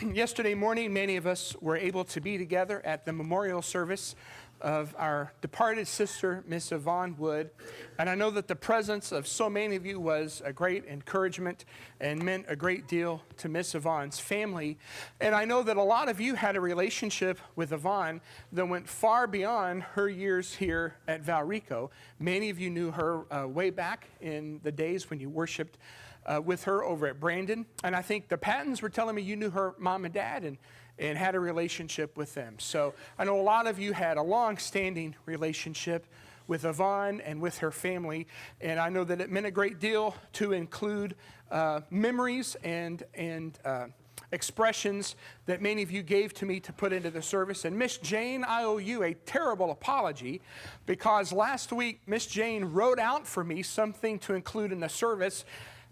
Yesterday morning, many of us were able to be together at the memorial service of our departed sister, Miss Yvonne Wood. And I know that the presence of so many of you was a great encouragement and meant a great deal to Miss Yvonne's family. And I know that a lot of you had a relationship with Yvonne that went far beyond her years here at Valrico. Many of you knew her way back in the days when you worshiped with her over at Brandon. And I think the Pattons were telling me you knew her mom and dad and had a relationship with them. So I know a lot of you had a long-standing relationship with Yvonne and with her family, and I know that it meant a great deal to include memories and expressions that many of you gave to me to put into the service. And Miss Jane, I owe you a terrible apology, because last week Miss Jane wrote out for me something to include in the service,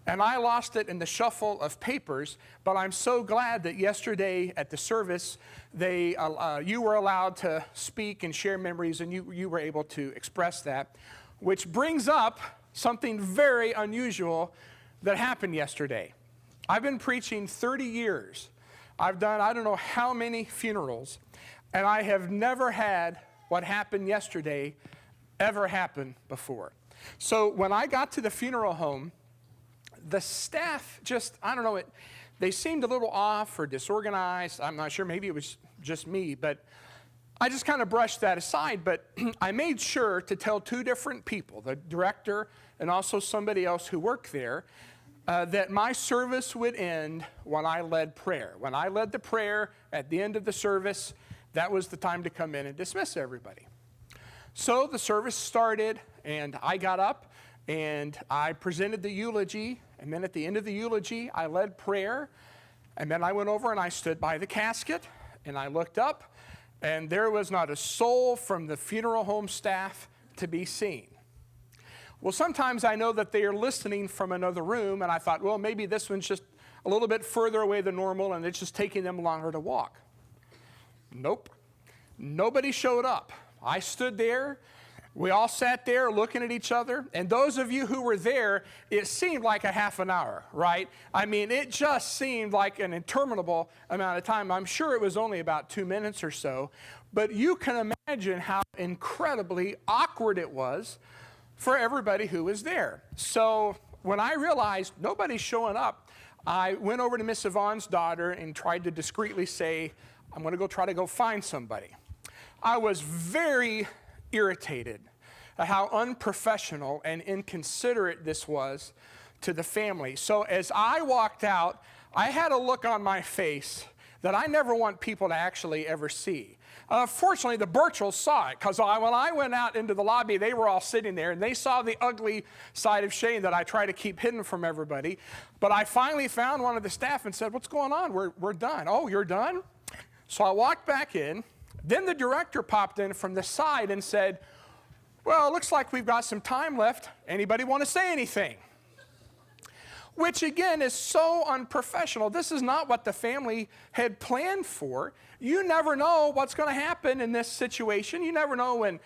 and I lost it in the shuffle of papers. But I'm so glad that yesterday at the service, you were allowed to speak and share memories, and you were able to express that. Which brings up something very unusual that happened yesterday. I've been preaching 30 years. I've done I don't know how many funerals, and I have never had what happened yesterday ever happen before. So when I got to the funeral home, the staff just, I don't know, they seemed a little off or disorganized. I'm not sure, maybe it was just me, but I just kind of brushed that aside. But I made sure to tell two different people, the director and also somebody else who worked there, that my service would end when I led prayer. When I led the prayer at the end of the service, that was the time to come in and dismiss everybody. So the service started, and I got up, and I presented the eulogy, and then at the end of the eulogy, I led prayer, and then I went over and I stood by the casket, and I looked up, and there was not a soul from the funeral home staff to be seen. Well, sometimes I know that they are listening from another room, and I thought, well, maybe this one's just a little bit further away than normal, and it's just taking them longer to walk. Nope. Nobody showed up. I stood there. We all sat there looking at each other, and those of you who were there, it seemed like a half an hour, right? I mean, it just seemed like an interminable amount of time. I'm sure it was only about 2 minutes or so, but you can imagine how incredibly awkward it was for everybody who was there. So when I realized nobody's showing up, I went over to Miss Yvonne's daughter and tried to discreetly say, I'm going to try to go find somebody. I was very irritated at how unprofessional and inconsiderate this was to the family. So as I walked out, I had a look on my face that I never want people to actually ever see. Fortunately, the Birchells saw it, because when I went out into the lobby, they were all sitting there, and they saw the ugly side of Shane that I try to keep hidden from everybody. But I finally found one of the staff and said, what's going on? We're done. Oh, you're done? So I walked back in. Then the director popped in from the side and said, well, it looks like we've got some time left. Anybody want to say anything? Which, again, is so unprofessional. This is not what the family had planned for. You never know what's going to happen in this situation. You never know when,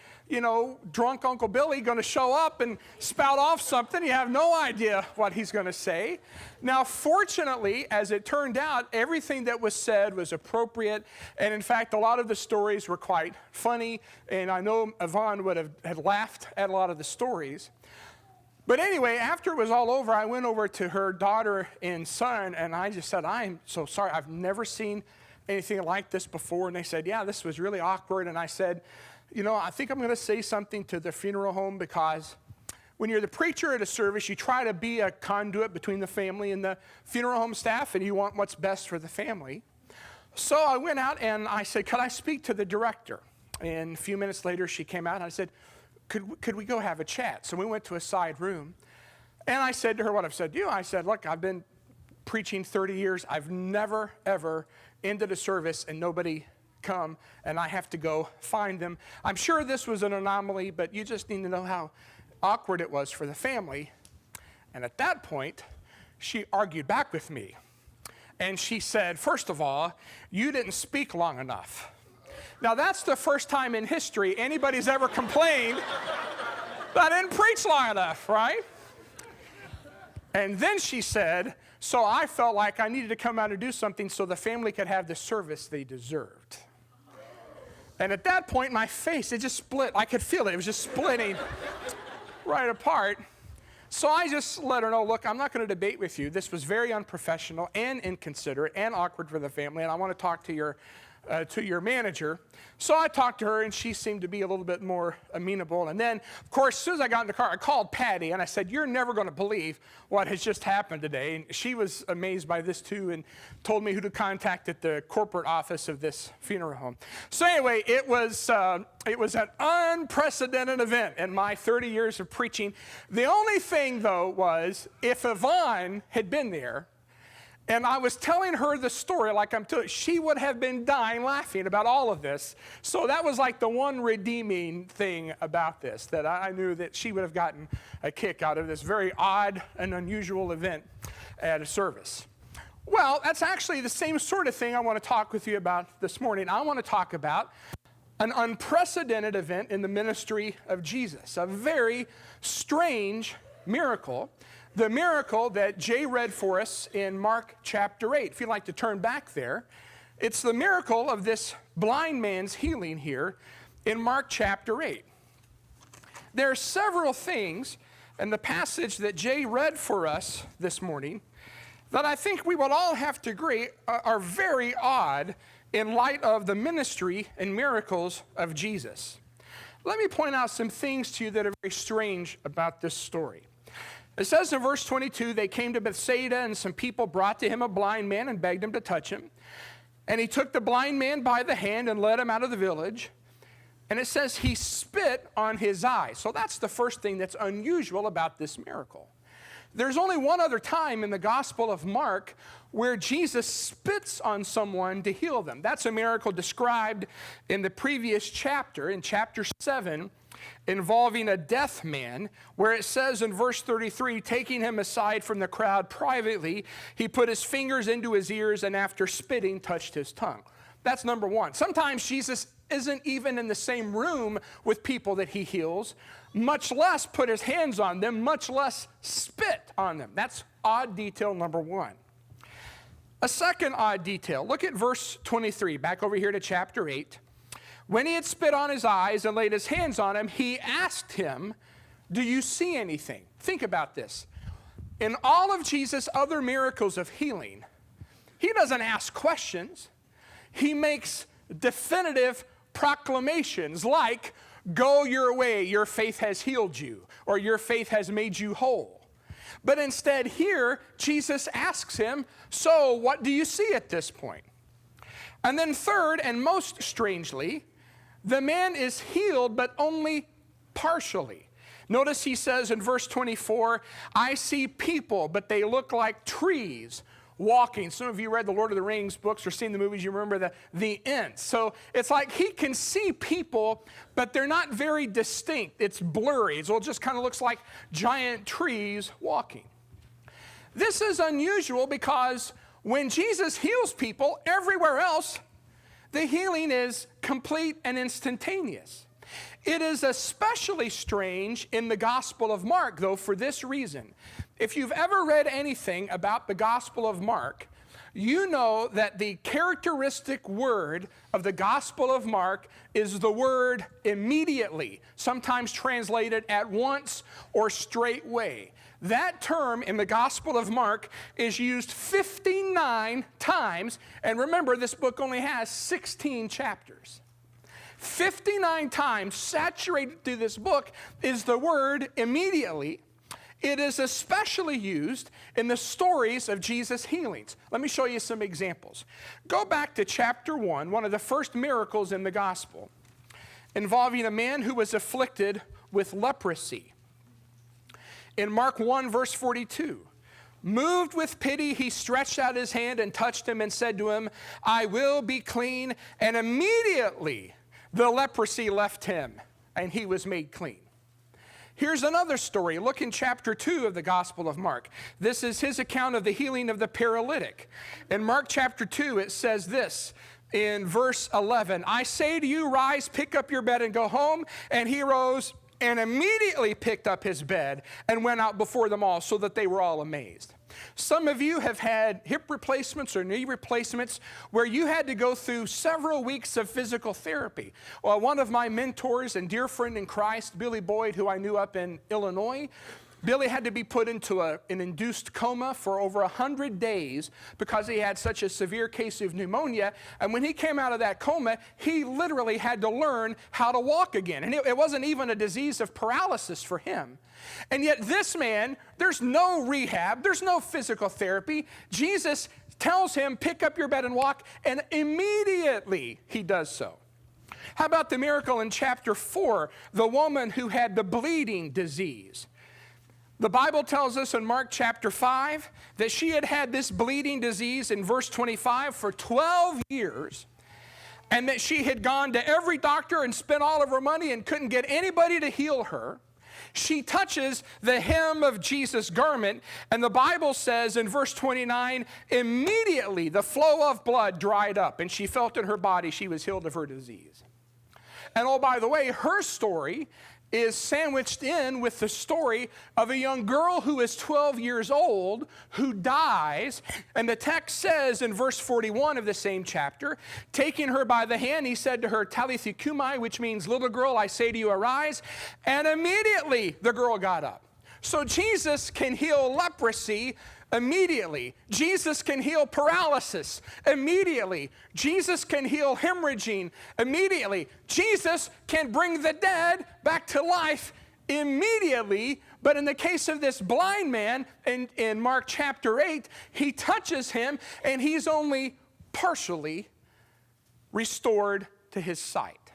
drunk Uncle Billy going to show up and spout off something. You have no idea what he's going to say. Now, fortunately, as it turned out, everything that was said was appropriate. And in fact, a lot of the stories were quite funny. And I know Yvonne had laughed at a lot of the stories. But anyway, after it was all over, I went over to her daughter and son, and I just said, I'm so sorry. I've never seen anything like this before. And they said, yeah, this was really awkward. And I said, I think I'm going to say something to the funeral home, because when you're the preacher at a service, you try to be a conduit between the family and the funeral home staff, and you want what's best for the family. So I went out and I said, could I speak to the director? And a few minutes later, she came out, and I said, could we go have a chat? So we went to a side room, and I said to her what I've said to you. I said, look, I've been preaching 30 years. I've never, ever ended a service and nobody come, and I have to go find them. I'm sure this was an anomaly, but you just need to know how awkward it was for the family. And at that point, she argued back with me. And she said, first of all, you didn't speak long enough. Now, that's the first time in history anybody's ever complained that I didn't preach long enough, right? And then she said, So I felt like I needed to come out and do something so the family could have the service they deserved. And at that point, my face, it just split. I could feel it. It was just splitting right apart. So I just let her know, look, I'm not going to debate with you. This was very unprofessional and inconsiderate and awkward for the family, and I want to talk to your manager. So I talked to her, and she seemed to be a little bit more amenable. And then, of course, as soon as I got in the car, I called Patty, and I said, you're never going to believe what has just happened today. And she was amazed by this, too, and told me who to contact at the corporate office of this funeral home. So anyway, it was an unprecedented event in my 30 years of preaching. The only thing, though, was if Yvonne had been there, and I was telling her the story like I'm telling, she would have been dying laughing about all of this. So that was like the one redeeming thing about this, that I knew that she would have gotten a kick out of this very odd and unusual event at a service. Well, that's actually the same sort of thing I want to talk with you about this morning. I want to talk about an unprecedented event in the ministry of Jesus, a very strange miracle. The miracle that Jay read for us in Mark chapter 8. If you'd like to turn back there, it's the miracle of this blind man's healing here in Mark chapter 8. There are several things in the passage that Jay read for us this morning that I think we would all have to agree are very odd in light of the ministry and miracles of Jesus. Let me point out some things to you that are very strange about this story. It says in verse 22, they came to Bethsaida, and some people brought to him a blind man and begged him to touch him. And he took the blind man by the hand and led him out of the village. And it says he spit on his eye. So that's the first thing that's unusual about this miracle. There's only one other time in the Gospel of Mark where Jesus spits on someone to heal them. That's a miracle described in the previous chapter, in chapter 7, involving a deaf man, where it says in verse 33, taking him aside from the crowd privately, he put his fingers into his ears and after spitting, touched his tongue. That's number one. Sometimes Jesus isn't even in the same room with people that he heals, much less put his hands on them, much less spit on them. That's odd detail number one. A second odd detail, look at verse 23, back over here to chapter 8. When he had spit on his eyes and laid his hands on him, he asked him, do you see anything? Think about this. In all of Jesus' other miracles of healing, he doesn't ask questions. He makes definitive proclamations like, go your way, your faith has healed you, or your faith has made you whole. But instead here, Jesus asks him, so what do you see at this point? And then third, and most strangely, the man is healed, but only partially. Notice he says in verse 24, I see people, but they look like trees walking. Some of you read the Lord of the Rings books or seen the movies, you remember the Ents. So it's like he can see people, but they're not very distinct. It's blurry. So it just kind of looks like giant trees walking. This is unusual because when Jesus heals people everywhere else, the healing is complete and instantaneous. It is especially strange in the Gospel of Mark, though, for this reason. If you've ever read anything about the Gospel of Mark, you know that the characteristic word of the Gospel of Mark is the word immediately, sometimes translated at once or straightway. That term in the Gospel of Mark is used 59 times, and remember, this book only has 16 chapters. 59 times saturated through this book is the word immediately. It is especially used in the stories of Jesus' healings. Let me show you some examples. Go back to chapter 1, one of the first miracles in the gospel, involving a man who was afflicted with leprosy. In Mark 1, verse 42, moved with pity, he stretched out his hand and touched him and said to him, I will be clean. And immediately the leprosy left him and he was made clean. Here's another story. Look in chapter 2 of the Gospel of Mark. This is his account of the healing of the paralytic. In Mark chapter 2, it says this in verse 11, I say to you, rise, pick up your bed and go home. And he rose and immediately picked up his bed and went out before them all, so that they were all amazed. Some of you have had hip replacements or knee replacements where you had to go through several weeks of physical therapy. Well, one of my mentors and dear friend in Christ, Billy Boyd, who I knew up in Illinois, Billy had to be put into an induced coma for over 100 days because he had such a severe case of pneumonia. And when he came out of that coma, he literally had to learn how to walk again. And it wasn't even a disease of paralysis for him. And yet this man, there's no rehab, there's no physical therapy. Jesus tells him, pick up your bed and walk, and immediately he does so. How about the miracle in chapter 4, the woman who had the bleeding disease? The Bible tells us in Mark chapter 5 that she had had this bleeding disease in verse 25 for 12 years, and that she had gone to every doctor and spent all of her money and couldn't get anybody to heal her. She touches the hem of Jesus' garment, and the Bible says in verse 29, immediately the flow of blood dried up, and she felt in her body she was healed of her disease. And oh, by the way, her story is sandwiched in with the story of a young girl who is 12 years old who dies. And the text says in verse 41 of the same chapter, taking her by the hand, he said to her, Talitha cumi, which means, little girl, I say to you, arise. And immediately the girl got up. So Jesus can heal leprosy immediately. Jesus can heal paralysis immediately. Jesus can heal hemorrhaging immediately. Jesus can bring the dead back to life immediately. But in the case of this blind man in Mark chapter 8, he touches him and he's only partially restored to his sight.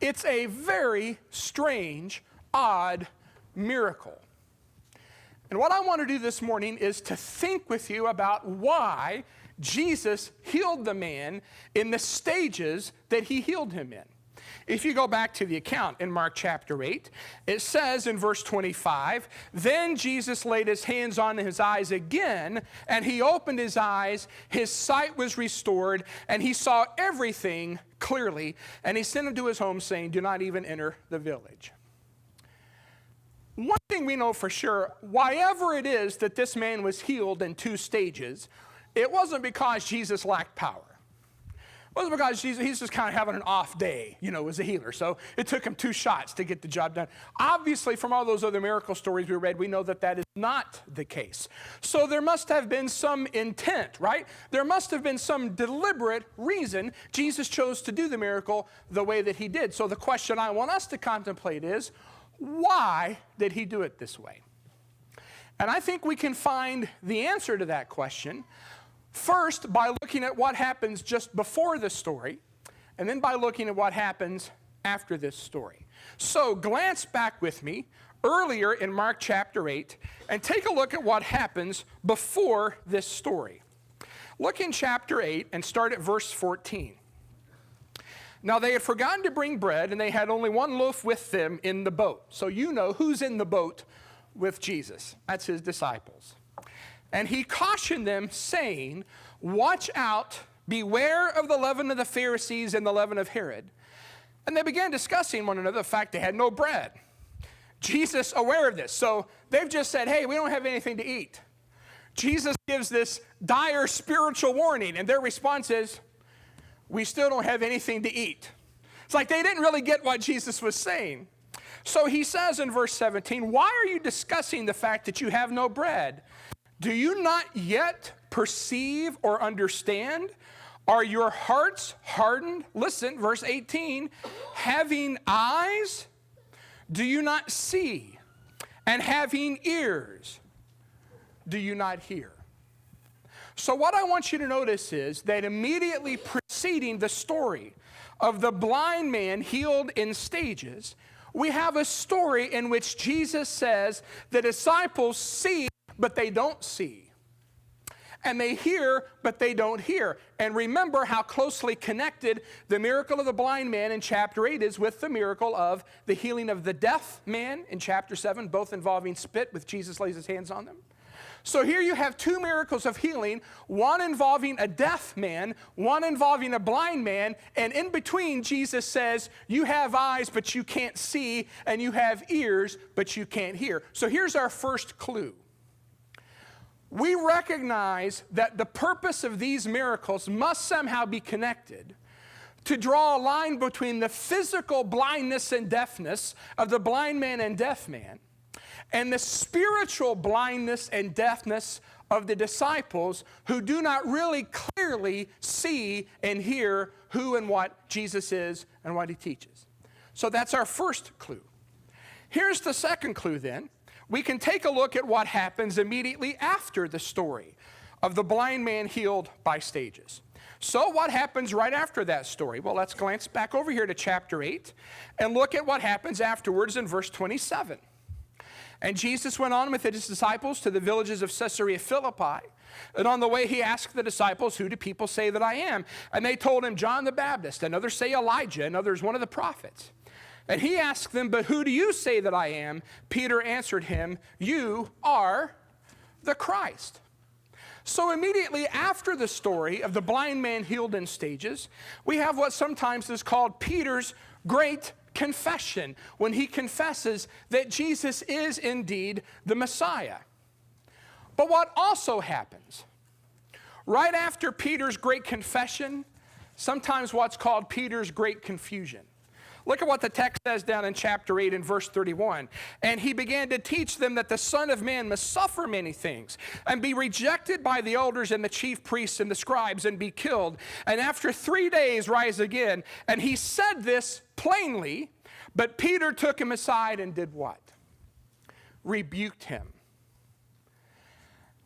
It's a very strange, odd miracle. And what I want to do this morning is to think with you about why Jesus healed the man in the stages that he healed him in. If you go back to the account in Mark chapter 8, it says in verse 25, then Jesus laid his hands on his eyes again, and he opened his eyes, his sight was restored, and he saw everything clearly, and he sent him to his home saying, do not even enter the village. One thing we know for sure, whyever it is that this man was healed in two stages, it wasn't because Jesus lacked power. It wasn't because he's just kind of having an off day, as a healer. So it took him 2 shots to get the job done. Obviously, from all those other miracle stories we read, we know that that is not the case. So there must have been some intent, right? There must have been some deliberate reason Jesus chose to do the miracle the way that he did. So the question I want us to contemplate is, why did he do it this way? And I think we can find the answer to that question first by looking at what happens just before the story, and then by looking at what happens after this story. So glance back with me earlier in Mark chapter 8 and take a look at what happens before this story. Look in chapter 8 and start at verse 14. Now they had forgotten to bring bread, and they had only 1 loaf with them in the boat. So you know who's in the boat with Jesus. That's his disciples. And he cautioned them, saying, watch out, beware of the leaven of the Pharisees and the leaven of Herod. And they began discussing one another the fact they had no bread. Jesus aware of this. So they've just said, hey, we don't have anything to eat. Jesus gives this dire spiritual warning, and their response is, we still don't have anything to eat. It's like they didn't really get what Jesus was saying. So he says in verse 17, why are you discussing the fact that you have no bread? Do you not yet perceive or understand? Are your hearts hardened? Listen, verse 18, having eyes, do you not see? And having ears, do you not hear? So what I want you to notice is that immediately preceding the story of the blind man healed in stages, we have a story in which Jesus says the disciples see, but they don't see. And they hear, but they don't hear. And remember how closely connected the miracle of the blind man in chapter 8 is with the miracle of the healing of the deaf man in chapter 7, both involving spit, with Jesus lays his hands on them. So here you have 2 miracles of healing, one involving a deaf man, one involving a blind man, and in between Jesus says, you have eyes but you can't see, and you have ears but you can't hear. So here's our first clue. we recognize that the purpose of these miracles must somehow be connected to draw a line between the physical blindness and deafness of the blind man and deaf man and the spiritual blindness and deafness of the disciples who do not really clearly see and hear who and what Jesus is and what he teaches. So that's our first clue. Here's the second clue then. We can take a look at what happens immediately after the story of the blind man healed by stages. So what happens right after that story? Well, let's glance back over here to chapter 8 and look at what happens afterwards in verse 27. And Jesus went on with his disciples to the villages of Caesarea Philippi. And on the way he asked the disciples, who do people say that I am? And they told him, John the Baptist, and others say Elijah, and others one of the prophets. And he asked them, but who do you say that I am? Peter answered him, you are the Christ. So immediately after the story of the blind man healed in stages, we have what sometimes is called Peter's great confession, when he confesses that Jesus is indeed the Messiah. But what also happens, right after Peter's great confession, sometimes what's called Peter's great confusion. Look at what the text says down in chapter 8 and verse 31. And he began to teach them that the Son of Man must suffer many things and be rejected by the elders and the chief priests and the scribes and be killed. And after 3 days rise again. And he said this plainly, but Peter took him aside and did what? Rebuked him.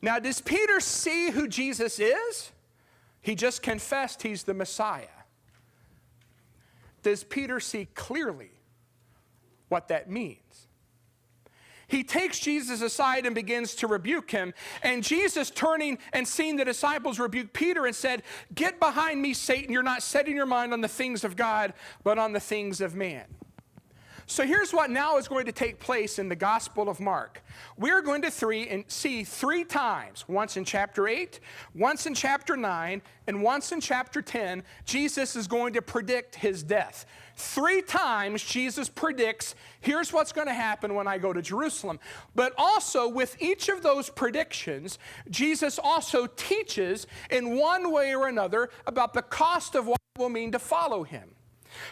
Now, does Peter see who Jesus is? He just confessed he's the Messiah. Does Peter see clearly what that means? He takes Jesus aside and begins to rebuke him. And Jesus, turning and seeing the disciples rebuke Peter and said, get behind me, Satan. You're not setting your mind on the things of God, but on the things of man. So here's what now is going to take place in the Gospel of Mark. We're going to see 3 times, once in chapter 8, once in chapter 9, and once in chapter 10, Jesus is going to predict his death. 3 times Jesus predicts, here's what's going to happen when I go to Jerusalem. But also with each of those predictions, Jesus also teaches in one way or another about the cost of what it will mean to follow him.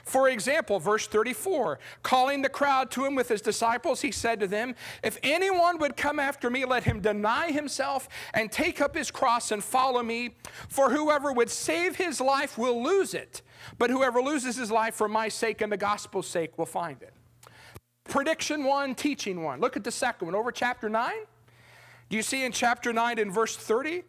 For example, verse 34, calling the crowd to him with his disciples, he said to them, if anyone would come after me, let him deny himself and take up his cross and follow me. For whoever would save his life will lose it, but whoever loses his life for my sake and the gospel's sake will find it. Prediction 1, teaching 1. Look at the second one, over chapter 9. Do you see in chapter 9 in verse 30?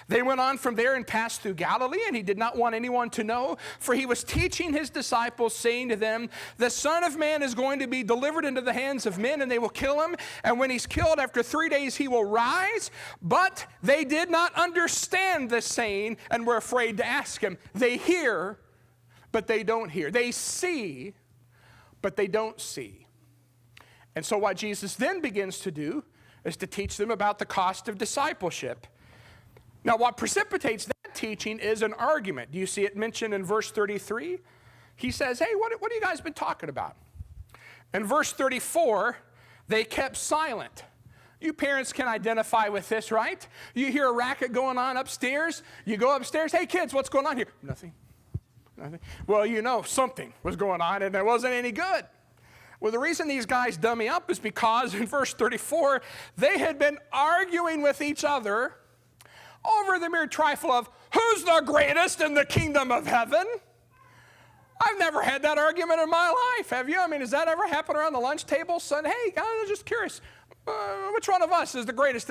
They went on from there and passed through Galilee, and he did not want anyone to know, for he was teaching his disciples, saying to them, the Son of Man is going to be delivered into the hands of men, and they will kill him. And when he's killed, after 3 days, he will rise. But they did not understand this saying and were afraid to ask him. They hear, but they don't hear. They see, but they don't see. And so what Jesus then begins to do is to teach them about the cost of discipleship. Now, what precipitates that teaching is an argument. Do you see it mentioned in verse 33? He says, hey, what have you guys been talking about? In verse 34, they kept silent. You parents can identify with this, right? You hear a racket going on upstairs. You go upstairs, hey, kids, what's going on here? Nothing. Well, you know something was going on, and it wasn't any good. Well, the reason these guys dummy up is because in verse 34, they had been arguing with each other over the mere trifle of who's the greatest in the kingdom of heaven. I've never had that argument in my life. Have you? I mean, does that ever happen around the lunch table? Son, hey, guys, I'm just curious. Which one of us is the greatest?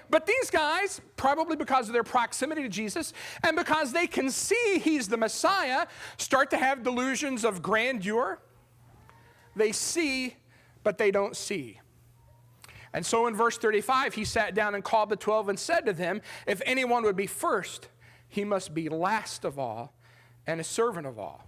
But these guys, probably because of their proximity to Jesus and because they can see he's the Messiah, start to have delusions of grandeur. They see, but they don't see. And so in verse 35, he sat down and called the 12 and said to them, if anyone would be first, he must be last of all and a servant of all.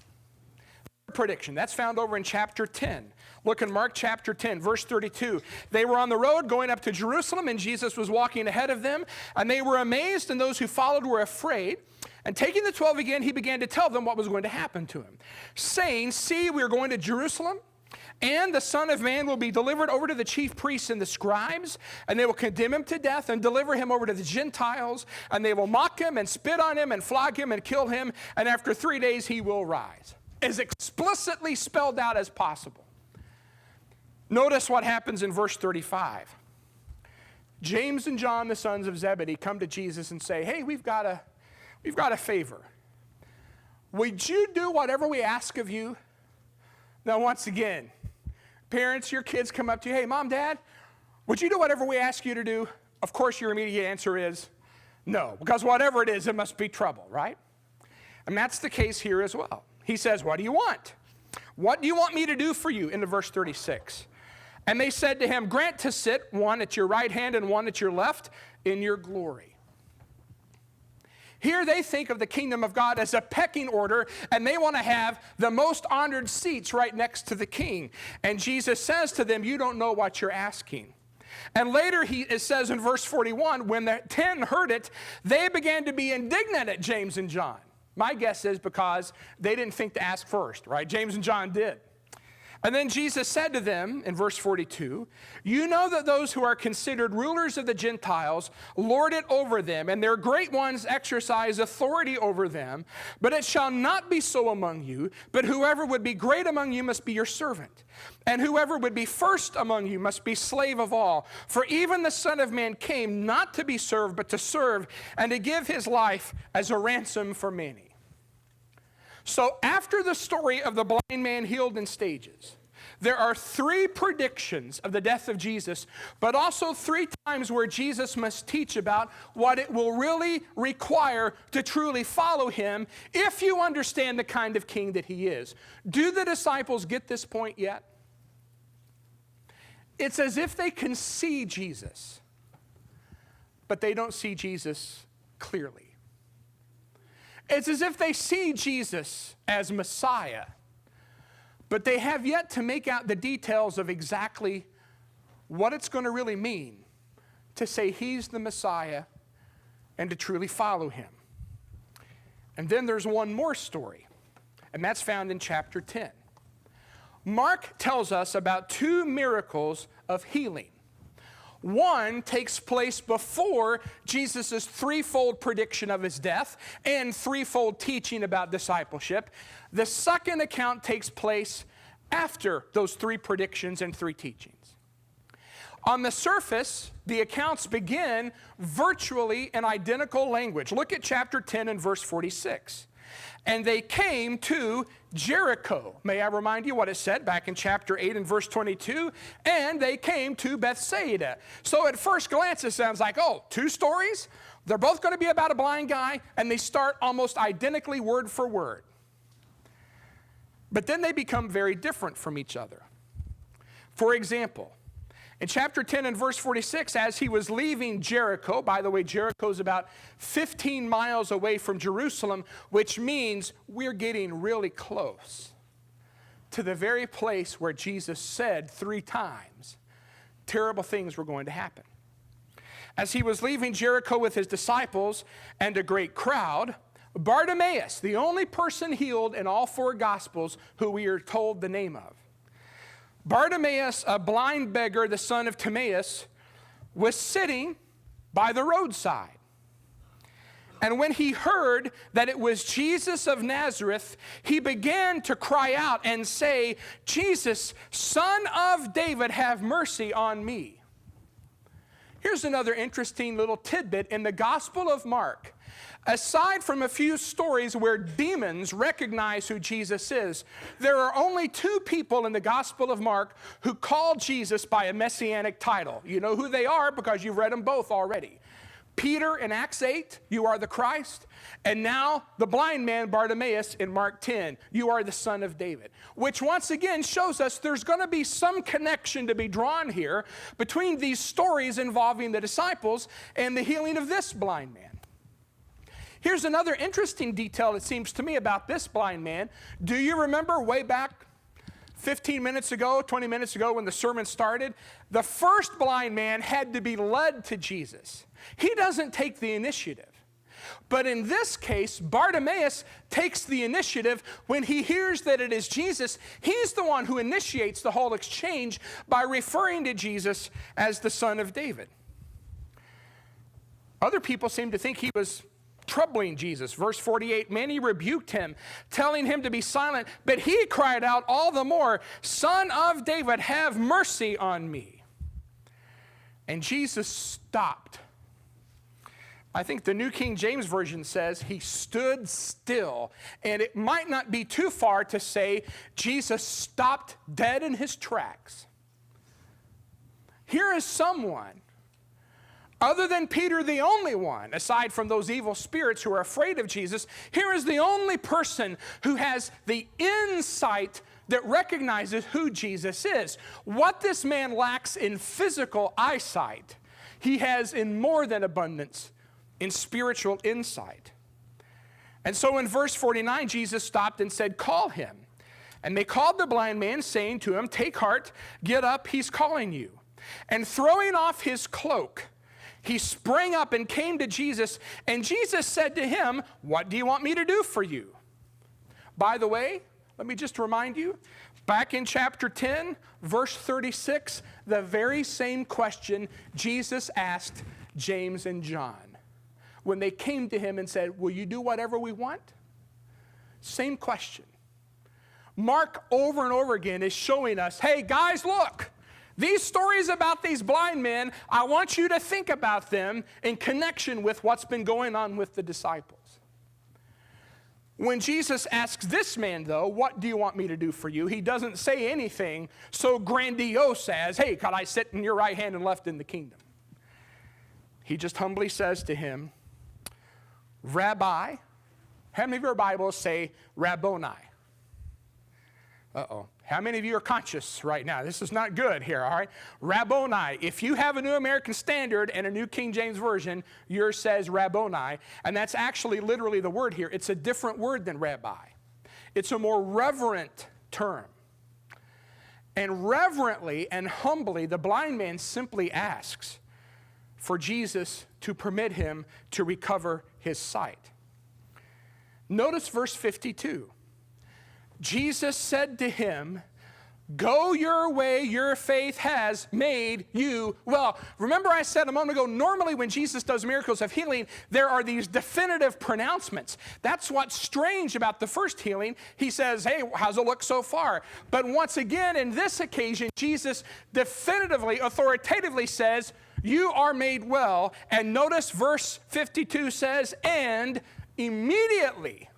Prediction, that's found over in chapter 10. Look in Mark chapter 10, verse 32. They were on the road going up to Jerusalem, and Jesus was walking ahead of them, and they were amazed, and those who followed were afraid. And taking the 12 again, he began to tell them what was going to happen to him, saying, see, we are going to Jerusalem, And the Son of Man will be delivered over to the chief priests and the scribes, and they will condemn him to death and deliver him over to the Gentiles, and they will mock him and spit on him and flog him and kill him, and after 3 days he will rise. As explicitly spelled out as possible. Notice what happens in verse 35. James and John, the sons of Zebedee, come to Jesus and say, hey, we've got a favor. Would you do whatever we ask of you? Now, once again, parents, your kids come up to you, hey, mom, dad, would you do whatever we ask you to do? Of course, your immediate answer is no, because whatever it is, it must be trouble, right? And that's the case here as well. He says, what do you want? What do you want me to do for you? In the verse 36. And they said to him, grant to sit, one at your right hand and one at your left, in your glory. Here they think of the kingdom of God as a pecking order, and they want to have the most honored seats right next to the king. And Jesus says to them, you don't know what you're asking. And later it says in verse 41, when the 10 heard it, they began to be indignant at James and John. My guess is because they didn't think to ask first, right? James and John did. And then Jesus said to them in verse 42, you know that those who are considered rulers of the Gentiles lord it over them, and their great ones exercise authority over them. But it shall not be so among you, but whoever would be great among you must be your servant. And whoever would be first among you must be slave of all. For even the Son of Man came not to be served, but to serve, and to give his life as a ransom for many. So after the story of the blind man healed in stages, there are 3 predictions of the death of Jesus, but also 3 times where Jesus must teach about what it will really require to truly follow him if you understand the kind of king that he is. Do the disciples get this point yet? It's as if they can see Jesus, but they don't see Jesus clearly. It's as if they see Jesus as Messiah, but they have yet to make out the details of exactly what it's going to really mean to say he's the Messiah and to truly follow him. And then there's one more story, and that's found in chapter 10. Mark tells us about 2 miracles of healing. One takes place before Jesus' 3-fold prediction of his death and 3-fold teaching about discipleship. The second account takes place after those 3 predictions and 3 teachings. On the surface, the accounts begin virtually in identical language. Look at chapter 10 and verse 46. And they came to Jericho. May I remind you what it said back in chapter 8 and verse 22? And they came to Bethsaida. So at first glance, it sounds like, 2 stories? They're both going to be about a blind guy, and they start almost identically word for word. But then they become very different from each other. For example, in chapter 10 and verse 46, as he was leaving Jericho, by the way, Jericho is about 15 miles away from Jerusalem, which means we're getting really close to the very place where Jesus said 3 times terrible things were going to happen. As he was leaving Jericho with his disciples and a great crowd, Bartimaeus, the only person healed in all 4 Gospels who we are told the name of, Bartimaeus, a blind beggar, the son of Timaeus, was sitting by the roadside. And when he heard that it was Jesus of Nazareth, he began to cry out and say, Jesus, Son of David, have mercy on me. Here's another interesting little tidbit in the Gospel of Mark. Aside from a few stories where demons recognize who Jesus is, there are only 2 people in the Gospel of Mark who call Jesus by a messianic title. You know who they are because you've read them both already. Peter in Acts 8, you are the Christ. And now the blind man Bartimaeus in Mark 10, you are the Son of David. Which once again shows us there's going to be some connection to be drawn here between these stories involving the disciples and the healing of this blind man. Here's another interesting detail, it seems to me, about this blind man. Do you remember way back 15 minutes ago, 20 minutes ago when the sermon started? The first blind man had to be led to Jesus. He doesn't take the initiative. But in this case, Bartimaeus takes the initiative. When he hears that it is Jesus, he's the one who initiates the whole exchange by referring to Jesus as the Son of David. Other people seem to think he was troubling Jesus. Verse 48, many rebuked him, telling him to be silent, but he cried out all the more, Son of David, have mercy on me. And Jesus stopped. I think the New King James Version says he stood still. And it might not be too far to say Jesus stopped dead in his tracks. Here is someone, other than Peter, the only one, aside from those evil spirits who are afraid of Jesus, here is the only person who has the insight that recognizes who Jesus is. What this man lacks in physical eyesight, he has in more than abundance in spiritual insight. And so in verse 49, Jesus stopped and said, call him. And they called the blind man, saying to him, take heart, get up, he's calling you. And throwing off his cloak, he sprang up and came to Jesus, and Jesus said to him, what do you want me to do for you? By the way, let me just remind you, back in chapter 10, verse 36, the very same question Jesus asked James and John when they came to him and said, will you do whatever we want? Same question. Mark over and over again is showing us, hey guys, look, these stories about these blind men, I want you to think about them in connection with what's been going on with the disciples. When Jesus asks this man, though, what do you want me to do for you? He doesn't say anything so grandiose as, hey, could I sit in your right hand and left in the kingdom? He just humbly says to him, Rabbi, how many of your Bibles say Rabboni? Uh-oh. How many of you are conscious right now? This is not good here, all right? Rabboni. If you have a New American Standard and a New King James Version, yours says Rabboni, and that's actually literally the word here. It's a different word than rabbi. It's a more reverent term. And reverently and humbly, the blind man simply asks for Jesus to permit him to recover his sight. Notice verse 52. Jesus said to him, go your way, your faith has made you well. Remember I said a moment ago, normally when Jesus does miracles of healing, there are these definitive pronouncements. That's what's strange about the first healing. He says, hey, how's it look so far? But once again, in this occasion, Jesus definitively, authoritatively says, you are made well. And notice verse 52 says, and immediately,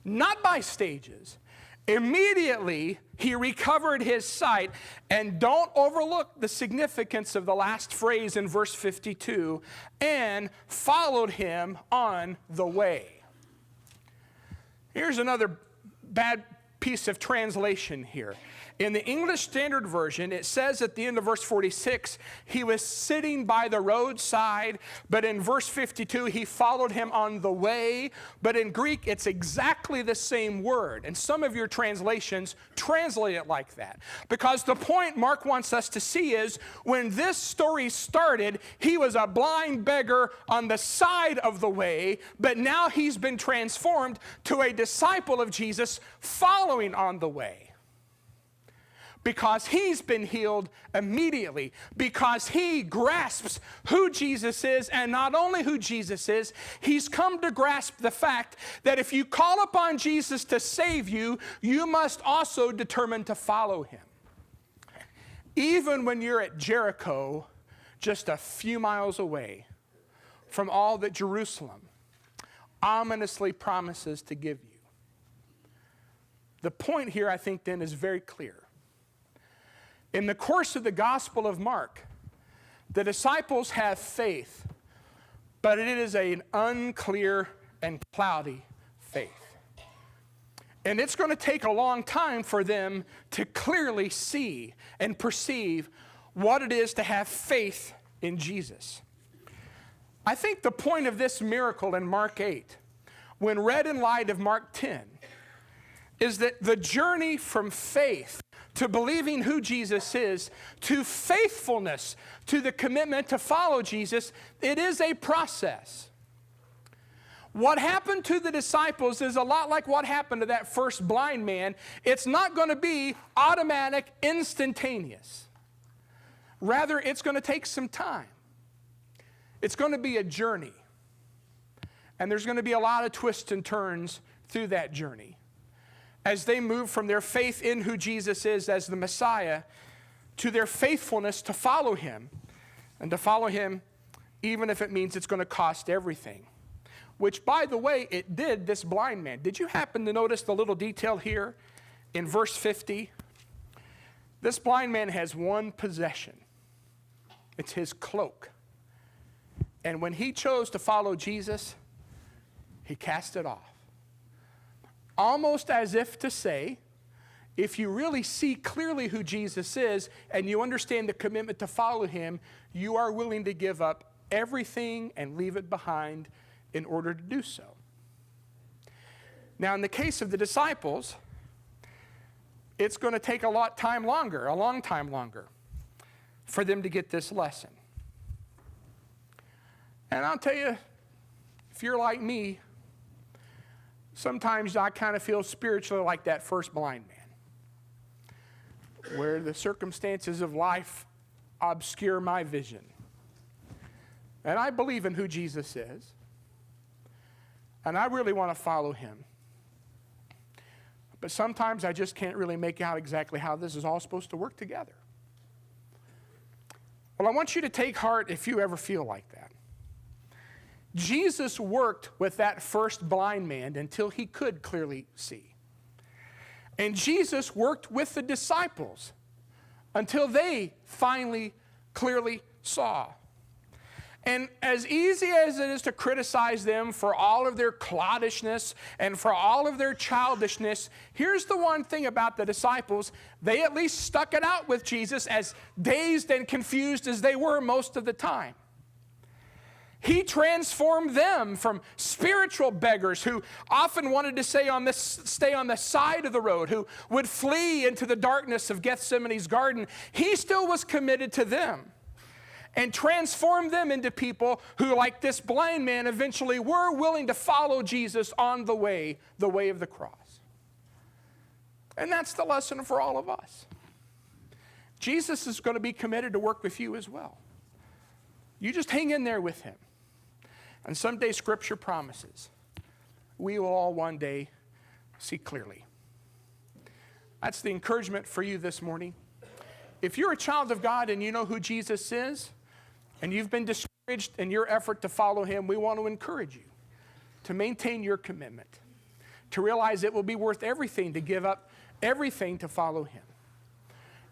not by stages, immediately he recovered his sight. And don't overlook the significance of the last phrase in verse 52, and followed him on the way. Here's another bad piece of translation here. In the English Standard Version, it says at the end of verse 46, he was sitting by the roadside, but in verse 52, he followed him on the way. But in Greek, it's exactly the same word. And some of your translations translate it like that. Because the point Mark wants us to see is, when this story started, he was a blind beggar on the side of the way, but now he's been transformed to a disciple of Jesus following on the way. Because he's been healed immediately, because he grasps who Jesus is, and not only who Jesus is, he's come to grasp the fact that if you call upon Jesus to save you, you must also determine to follow him. Even when you're at Jericho, just a few miles away from all that Jerusalem ominously promises to give you. The point here, I think, then, is very clear. In the course of the Gospel of Mark, the disciples have faith, but it is an unclear and cloudy faith. And it's going to take a long time for them to clearly see and perceive what it is to have faith in Jesus. I think the point of this miracle in Mark 8, when read in light of Mark 10, is that the journey from faith to believing who Jesus is, to faithfulness, to the commitment to follow Jesus, it is a process. What happened to the disciples is a lot like what happened to that first blind man. It's not going to be automatic, instantaneous. Rather, it's going to take some time. It's going to be a journey. And there's going to be a lot of twists and turns through that journey as they move from their faith in who Jesus is as the Messiah to their faithfulness to follow him, and to follow him even if it means it's going to cost everything. Which, by the way, it did this blind man. Did you happen to notice the little detail here in verse 50? This blind man has one possession. It's his cloak. And when he chose to follow Jesus, he cast it off. Almost as if to say, if you really see clearly who Jesus is and you understand the commitment to follow him, you are willing to give up everything and leave it behind in order to do so. Now, in the case of the disciples, it's going to take a long time longer for them to get this lesson. And I'll tell you, if you're like me, sometimes I kind of feel spiritually like that first blind man, where the circumstances of life obscure my vision. And I believe in who Jesus is, and I really want to follow him. But sometimes I just can't really make out exactly how this is all supposed to work together. Well, I want you to take heart if you ever feel like that. Jesus worked with that first blind man until he could clearly see. And Jesus worked with the disciples until they finally clearly saw. And as easy as it is to criticize them for all of their cloddishness and for all of their childishness, here's the one thing about the disciples. They at least stuck it out with Jesus, as dazed and confused as they were most of the time. He transformed them from spiritual beggars who often wanted to stay on the side of the road, who would flee into the darkness of Gethsemane's garden. He still was committed to them and transformed them into people who, like this blind man, eventually were willing to follow Jesus on the way of the cross. And that's the lesson for all of us. Jesus is going to be committed to work with you as well. You just hang in there with him. And someday Scripture promises we will all one day see clearly. That's the encouragement for you this morning. If you're a child of God and you know who Jesus is, and you've been discouraged in your effort to follow him, we want to encourage you to maintain your commitment, to realize it will be worth everything to give up everything to follow him.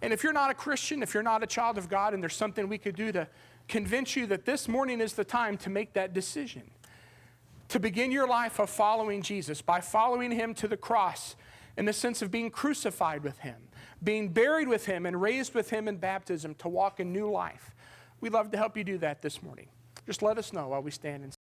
And if you're not a Christian, if you're not a child of God, and there's something we could do to convince you that this morning is the time to make that decision, to begin your life of following Jesus by following him to the cross in the sense of being crucified with him, being buried with him, and raised with him in baptism to walk in new life. We'd love to help you do that this morning. Just let us know while we stand and